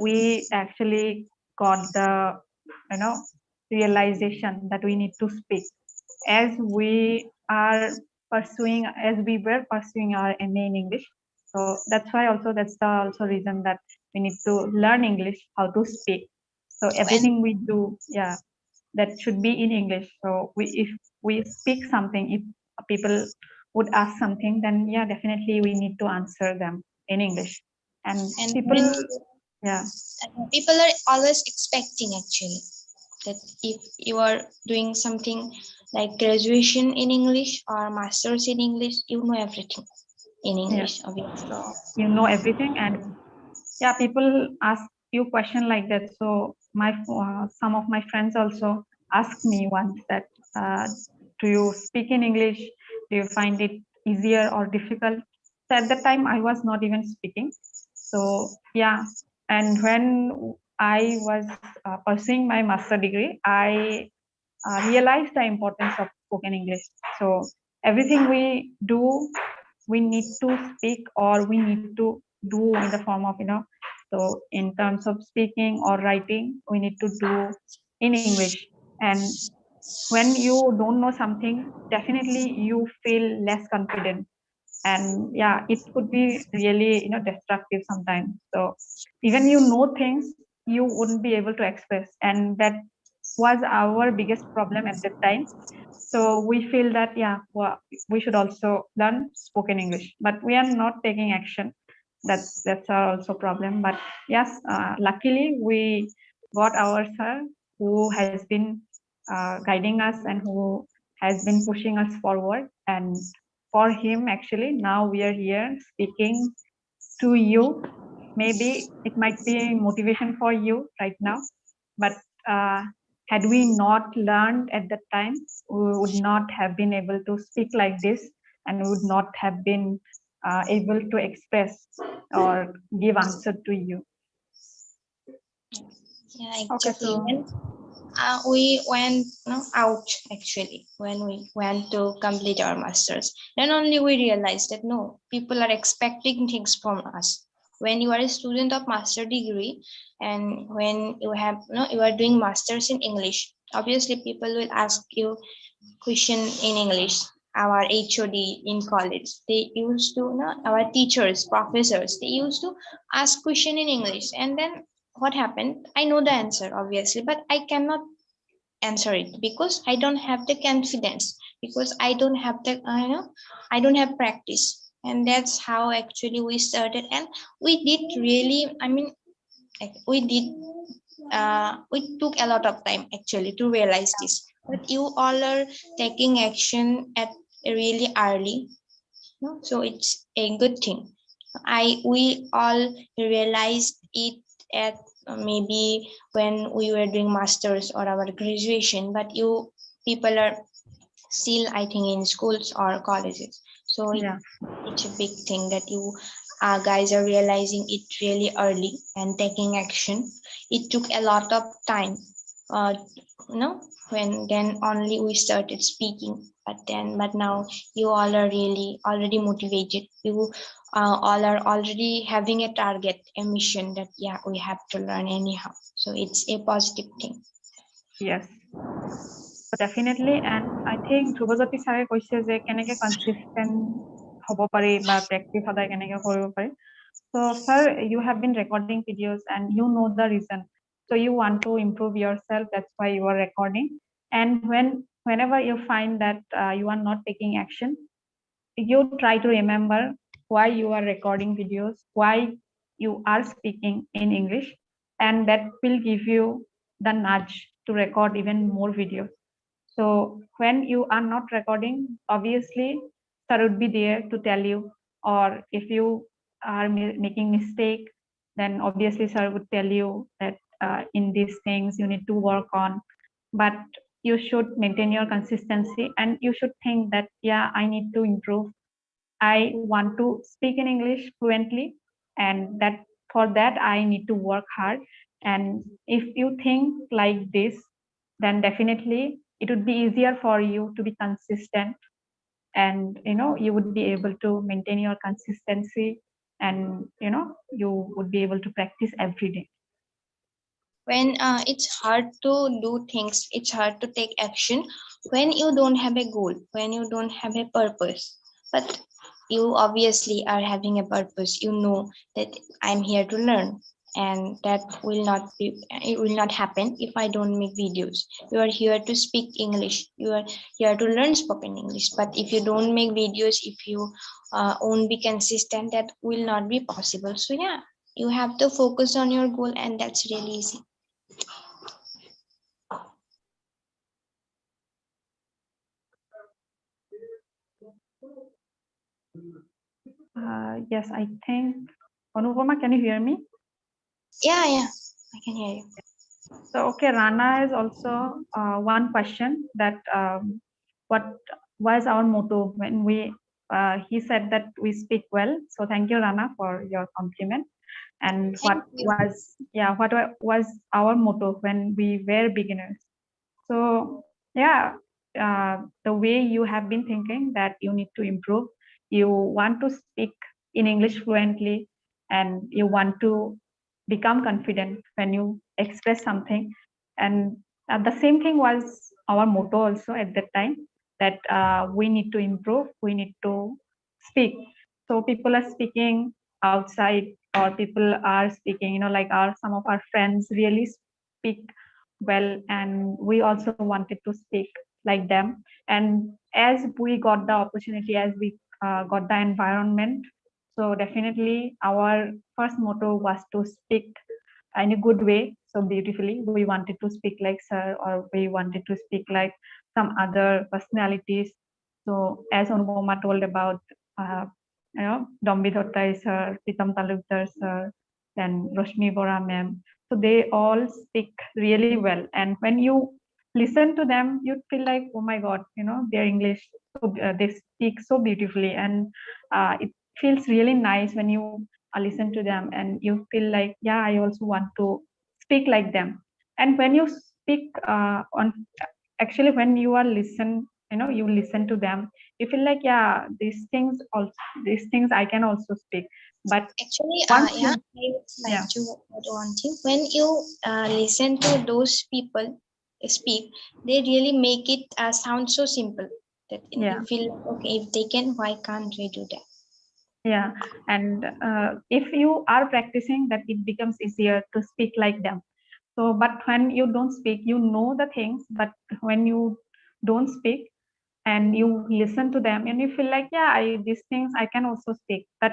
we actually got the realization that we need to speak as we were pursuing our MA in English. So that's why that's the also reason that we need to learn English, how to speak. So everything we do, that should be in English. So if we speak something, if people would ask something, then definitely we need to answer them in English. And people are always expecting actually that if you are doing something like graduation in English or masters in English, you know everything in English, obviously. So you know everything, and people ask you question like that. So some of my friends also asked me once that do you speak in English? Do you find it easier or difficult? So at that time I was not even speaking. So and when I was pursuing my master degree, I realized the importance of spoken English. So everything we do, we need to speak, or we need to do in the form of so in terms of speaking or writing, we need to do in English. And when you don't know something, definitely you feel less confident, and it could be really destructive sometimes. So even you know things, you wouldn't be able to express, and that was our biggest problem at that time. So we feel that we should also learn spoken English, but we are not taking action. That's our also problem. But yes, luckily we got our sir who has been guiding us and who has been pushing us forward. And for him, actually, now we are here speaking to you. Maybe it might be motivation for you right now, but had we not learned at that time, we would not have been able to speak like this, and we would not have been able to express or give answer to you. Yeah, Okay, exactly. so When we went out actually, when we went to complete our masters, then only we realized that no, people are expecting things from us. When you are a student of master degree, and when you have you are doing masters in English, obviously people will ask you question in English. Our HOD in college, they used to, our teachers, professors, they used to ask question in English. And then what happened? I know the answer, obviously, but I cannot answer it because I don't have the confidence, because I don't have the, I don't have practice. And that's how actually we started. And we did really, I mean, like we did we took a lot of time actually to realize this, but you all are taking action at a really early, no? So it's a good thing. We all realized it at maybe when we were doing masters or our graduation, but you people are still, I think, in schools or colleges. So yeah, it's a big thing that you guys are realizing it really early and taking action. It took a lot of time, uh, when then only we started speaking. But now you all are really already motivated. You all are already having a target, a mission that yeah, we have to learn anyhow. So it's a positive thing. yes. So definitely, and I think Dhrubajyoti ছাৰে কৈছে যে কেনেকে consistent হ'ব পাৰি বা practice সদায় কেনেকে কৰিব পাৰি. So sir, you have been recording videos and you know the reason. So you want to improve yourself. That's why you are recording. And whenever you find that you are not taking action, you try to remember why you are recording videos, why you are speaking in English, and that will give you the nudge to record even more videos. So when you are not recording, obviously sir would be there to tell you, or if you are making mistake, then obviously sir would tell you that in these things you need to work on. But you should maintain your consistency, and you should think that yeah, I need to improve. I want to speak in English fluently, and that for that I need to work hard. And if you think like this, then definitely it would be easier for you to be consistent, and you would be able to maintain your consistency, and you would be able to practice every day. When it's hard to do things, it's hard to take action when you don't have a goal, when you don't have a purpose. But you obviously are having a purpose. You know that I'm here to learn, and that will not be, it will not happen if I don't make videos. You are here to speak English, you are here to learn spoken English, but if you don't make videos, if you won't be consistent, that will not be possible. So yeah, you have to focus on your goal, and that's really easy. Yes, I think, Anupama, can you hear me? Yeah, yeah, I can hear you. So, okay, Rana is also one question that what was our motto when he said that we speak well. So, thank you, Rana, for your compliment. And Thank you. what was our motto when we were beginners? So yeah, the way you have been thinking that you need to improve, you want to speak in English fluently, and you want to become confident when you express something. And the same thing was our motto also at that time, that we need to improve, we need to speak. So people are speaking outside, or people are speaking, like some of our friends really speak well, and we also wanted to speak like them. And as we got the opportunity, as we got the environment, so definitely our first motto was to speak in a good way, so beautifully. We wanted to speak like sir, or we wanted to speak like some other personalities. So as Anupama told about, uh, Dombidhotta sir, Pritam Talukdar sir, then Roshmi Bora ma'am. So they all speak really well. And when you listen to them, you feel like, oh my God, their English, so they speak so beautifully. And it feels really nice when you listen to them and you feel like, yeah, I also want to speak like them. And when you speak on actually when you are listen, you listen to them, you feel like, yeah, these things I can also speak. But Actually, once yeah, you, I would like yeah, to add one thing. When you listen to those people speak, they really make it sound so simple that you yeah, feel like, okay, if they can, why can't we do that? yeah. And if you are practicing that, it becomes easier to speak like them. So but when you don't speak, you know the things, but when you don't speak and you listen to them and you feel like, yeah, these things I can also speak. But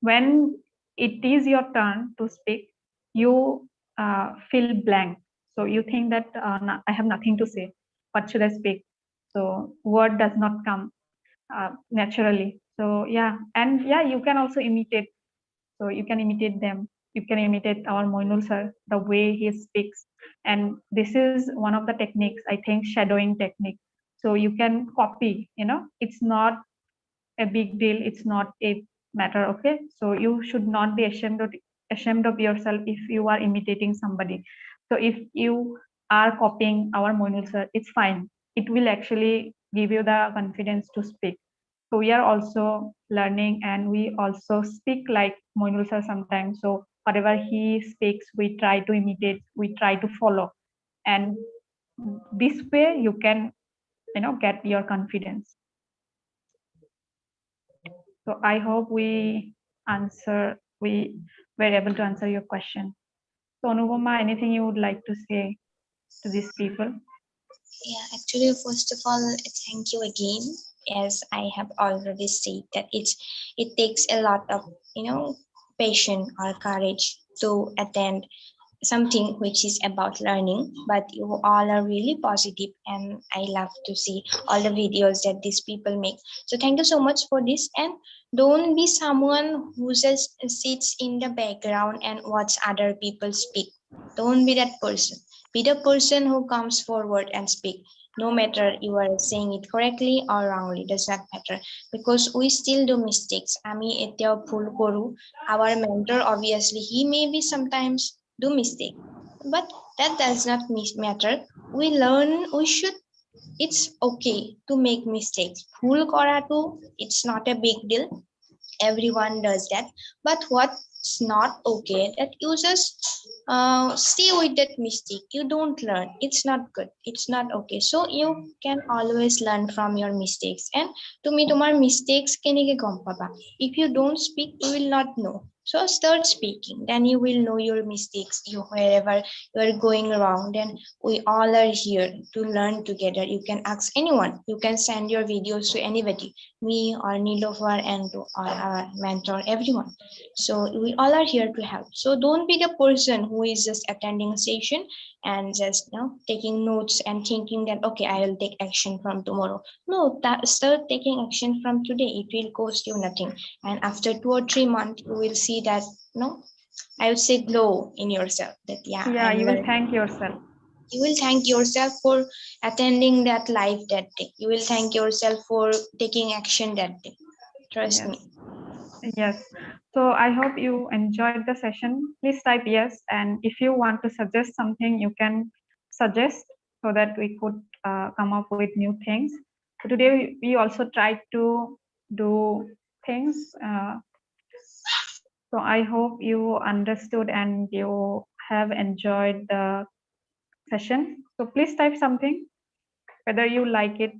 when it is your turn to speak, you feel blank. So you think that, I have nothing to say, what should I speak? So word does not come naturally. So yeah, and yeah, you can also imitate. So you can imitate them. You can imitate our Moinul sir, the way he speaks. And this is one of the techniques, I think, shadowing technique. So you can copy, it's not a big deal. It's not a matter. Okay. So you should not be ashamed of yourself if you are imitating somebody. So if you are copying our Moinul sir, it's fine. It will actually give you the confidence to speak. So we are also learning and we also speak like Moinul sir sometimes. So whatever he speaks, we try to imitate, we try to follow. And this way you can, get your confidence. So I hope we were able to answer your question. So Anupama, anything you would like to say to these people? Yeah, actually, first of all, thank you again. As I have already said, that it takes a lot of patience or courage to attend something which is about learning, but you all are really positive and I love to see all the videos that these people make. So thank you so much for this, and don't be someone who just sits in the background and watch other people speak. Don't be that person. Be the person who comes forward and speak. No matter you are saying it correctly or wrongly, does not matter, because we still do mistakes. আমি এতিয়াও ভুল কৰো. Our mentor, obviously, he may be sometimes do mistake, but that does not matter. We learn. We should. It's okay to make mistakes. Bhul kora to, it's not a big deal. Everyone does that. But what's not okay, that you just stay with that mistake, you don't learn. It's not good, it's not okay. So you can always learn from your mistakes. And to me, tomar mistakes kenike gom paba. If you don't speak, you will not know. So start speaking, then you will know your mistakes. You, wherever you are going wrong, then we all are here to learn together. You can ask anyone, you can send your videos to anybody, me or Nilofer, and to our mentor, everyone. So we all are here to help. So don't be the person who is just attending a session and just taking notes and thinking that, okay, I will take action from tomorrow. No, start taking action from today. It will cost you nothing. And after 2 or 3 months, you will see that, I would say, glow in yourself, that yeah, Yeah, I'm you will learning. thank yourself. You will thank yourself for attending that live that day. You will thank yourself for taking action that day. Trust Yes. me. Yes. So I hope you enjoyed the session. Please type yes. And if you want to suggest something, you can suggest so that we could come up with new things. So today we also tried to do things. So I hope you understood and you have enjoyed the session. So please type something, whether you like it.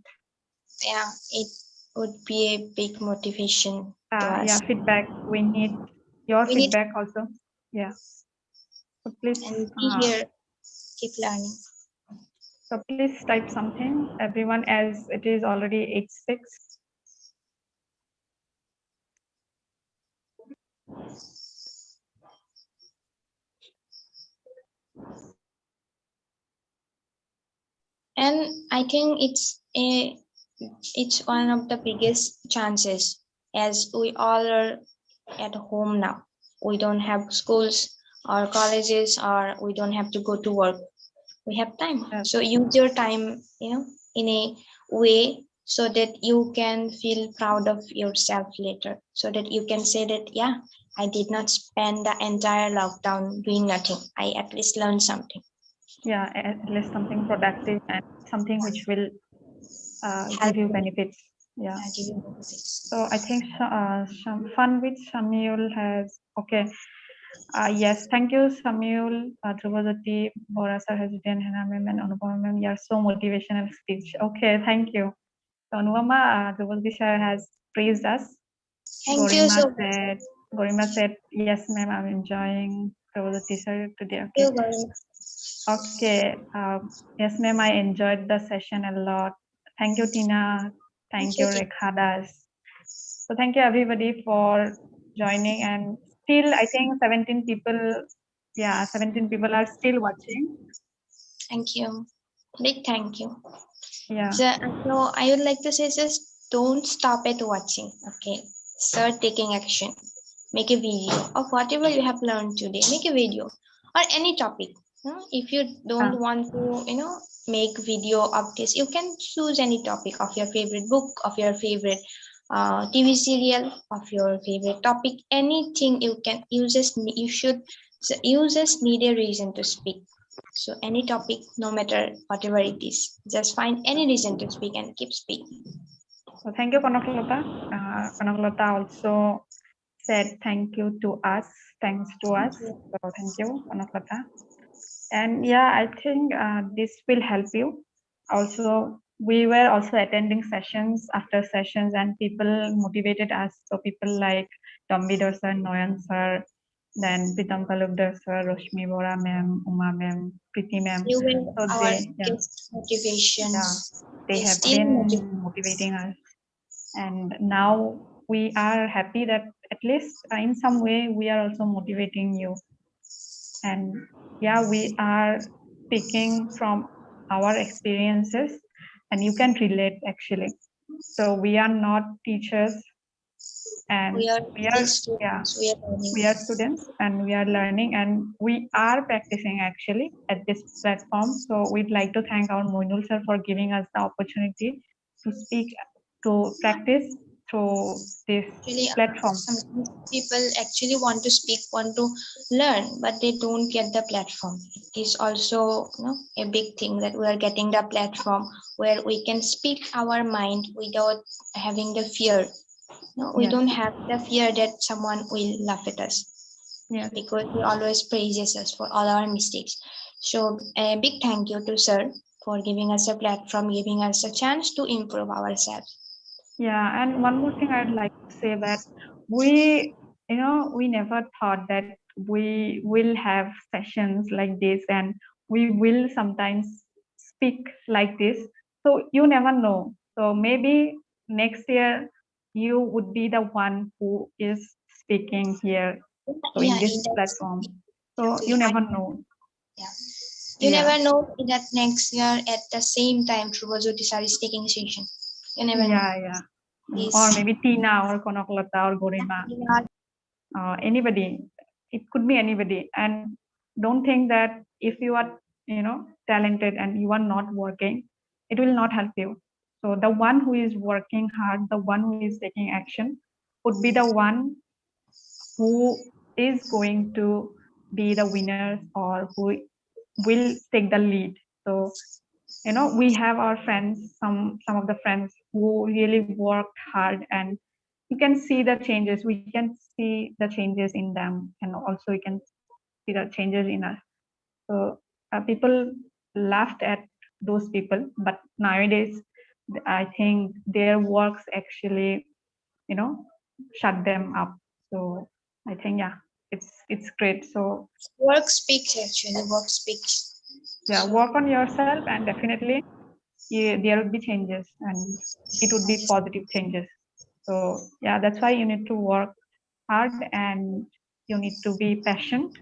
Yeah, it would be a big motivation to Yeah, us. feedback. We need your We need feedback also. Yeah. So please, and be here, keep learning. so please type something, everyone, as it is already 8:06. And I think it's one of the biggest chances, as we all are at home now. We don't have schools or colleges, or we don't have to go to work. We have time. Yes, So use your time, in a way so that you can feel proud of yourself later, so that you can say that, yeah, I did not spend the entire lockdown doing nothing, I at least learned something. Yeah, at least something productive and something which will give Help you me. benefits. Yeah. Yeah, give you benefits. So I think some fun with Samuel has okay. Yes, thank you, Samuel, Dhruvajyoti, Bora sir, Hasidan, Hannah ma'am, and Anupama ma'am. You are so motivational speech. Okay, thank you. So Anupama, Dhruvajyoti sir has praised us. Thank you Gorima so much. said, Gorima said, yes, ma'am, I'm enjoying Dhruvajyoti sir today. Thank Okay, you very much. okay. Yes, ma'am, I enjoyed the session a lot. Thank you, Tina. Thank Thank you, you, Tina. Rekhadas. So thank you everybody for joining, and still I think 17 people, yeah, 17 people are still watching. Thank you. Big thank you. Yeah. So I would like to say, just don't stop at watching. Okay, start taking action. Make a video of whatever you have learned today. Make a video or any topic. If you Yeah. don't want to, make video of this, you can choose any topic of your favorite book, of your favorite TV serial, of your favorite topic. Anything you can. You should. You just need a reason to speak. So any topic, no matter whatever it is, just find any reason to speak and keep speaking. So thank you, Kanaklata. Kanaklata also said thank you to us, thanks to Thank us. you. So thank you, Kanaklata. And yeah, I think this will help you. Also, we were also attending sessions after sessions, and people motivated us. So people like Tambidor sir, Noyan sir, then Pritam Talukdar sir, Roshmi Bora ma'am, Uma ma'am, Priti ma'am. You were So our they, biggest yeah, motivations. they They have still been motivate. motivating us, and now we are happy that at least in some way we are also motivating you. And yeah, we are speaking from our experiences, and you can relate actually. So we are not teachers, and We are we are, still yeah, students. We are learning. we are students and we are learning, and we are practicing actually at this platform. So we'd like to thank our Moinul sir for giving us the opportunity to speak, to practice through this Actually, platform. sometimes people actually want to speak, want to learn, but they don't get the platform. It is also, a big thing that we are getting the platform where we can speak our mind without having the fear. No, we Yes, don't have the fear that someone will laugh at us, yes. because he always praises us for all our mistakes. So a big thank you to sir for giving us a platform, giving us a chance to improve ourselves. Yeah, and one more thing I'd like to say that we, we never thought that we will have sessions like this and we will sometimes speak like this. So you never know. So maybe next year you would be the one who is speaking here. So in Yeah, this in that platform. So exactly. you never know. Yeah. You Yeah. never know that next year at the same time Trubajoti sir is taking session. You never know. Yeah, yeah. Or He's maybe Tina or Konoklata or Gorima. Anybody, it could be anybody. And don't think that if you are talented and you are not working, it will not help you. So the one who is working hard, the one who is taking action, would be the one who is going to be the winners or who will take the lead. So we have our friends, some of the friends who really worked hard, and you can see the changes, we can see the changes in them, and also we can see the changes in us. So people laughed at those people, but nowadays I think their works actually you know shut them up. So I think, yeah, it's great. So work speaks, actually work speaks. yeah, So work on yourself, and definitely there would be changes, and it would be positive changes. So yeah, that's why you need to work hard, and you need to be patient.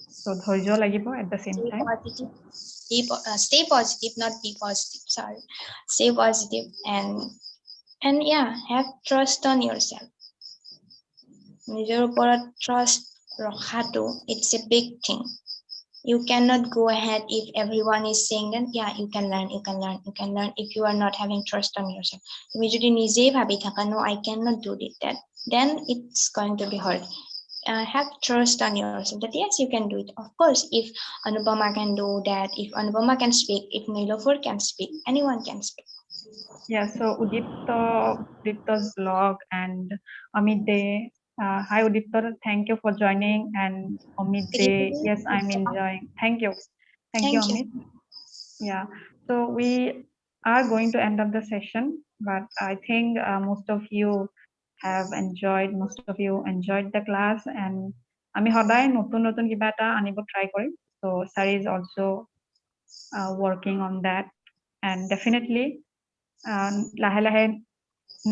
So dhorjo lagibo at the same stay time. positive. Stay positive, not be positive. Sorry, stay positive, and yeah, have trust on yourself. নিজৰ ওপৰত trust ৰখাটো, it's a big thing. You cannot go ahead if everyone is saying that yeah, you can learn, you can learn, you can learn, if you are not having trust on yourself. তুমি যদি নিজেই ভাবি থাকা no I cannot do it, that then it's going to be hard. Have trust on yourself that yes you can do it. Of course, if Anupama can do that, if Anupama can speak, if Nilofer can speak, anyone can speak. Yeah, so Udipta's blog and Amit Day. Hi Udipta, thank you for joining. And Amit Day, yes, I'm enjoying. Thank you. Thank you, Thank you. Amit. Yeah, so we are going to end up the session, but I think most of you enjoyed the class, and আমি সদায় নতুন নতুন কিবা এটা আনিব try Karim. So Sari is also working on that, and definitely লাহে লাহে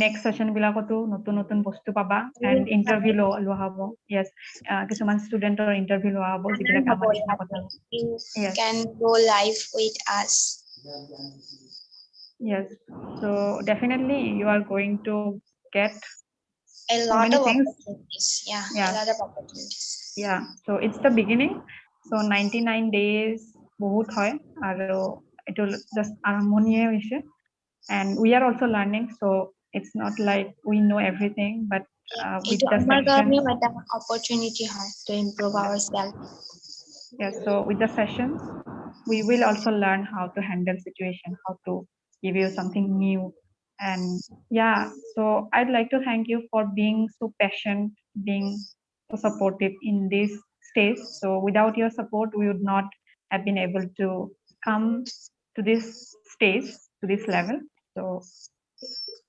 next session বিলাকতো নতুন নতুন বস্তু পাবা এন্ড ইন্টাৰভিউ লোৱা হ'ব ইয়েস কিছুমান ষ্টুডেন্টৰ ইন্টাৰভিউ লোৱা হ'ব যিবিলাকে আমাৰ নিচিনা কথা You yes can go live with us. Yes. So definitely you are going to get A so lot many of things. opportunities. Yeah, a Yeah. lot of opportunities. Yeah. So it's the beginning. So 99 days বহুত হয় আৰু এটো just আৰম্ভণিয়ে হৈছে and we are also learning, so it's not like we know everything, but with Itu the আমার sessions. কাৰণেও এটা opportunity হয় to improve ourselves. Yes, so with the sessions we will also learn how to handle situation, how to give you something new. And yeah, so I'd like to thank you for being so patient, being so supportive in this stage. So without your support we would not have been able to come to this stage, to this level. So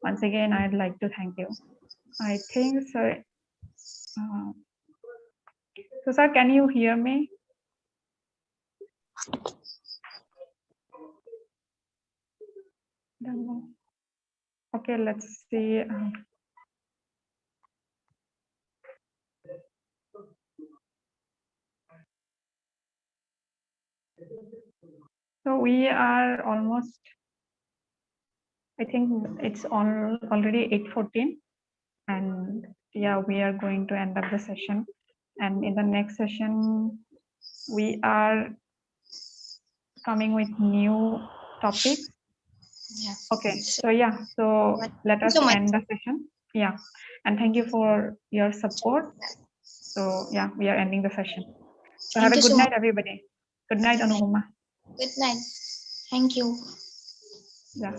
once again I'd like to thank you. I think so. uh, so sir, can you hear me? Don't know. Okay, let's see. So we are almost, I think it's already 8:14, and yeah, we are going to end up the session. And in the next session, we are coming with new topics. Yeah. Okay, so yeah, so let Thank you us so much. end the session. Yeah, and thank you for your support. So yeah, we are ending the session. So have Thank a you good so much. night, everybody. Good night, Good night. Anupama. Good night. Thank you. Yeah.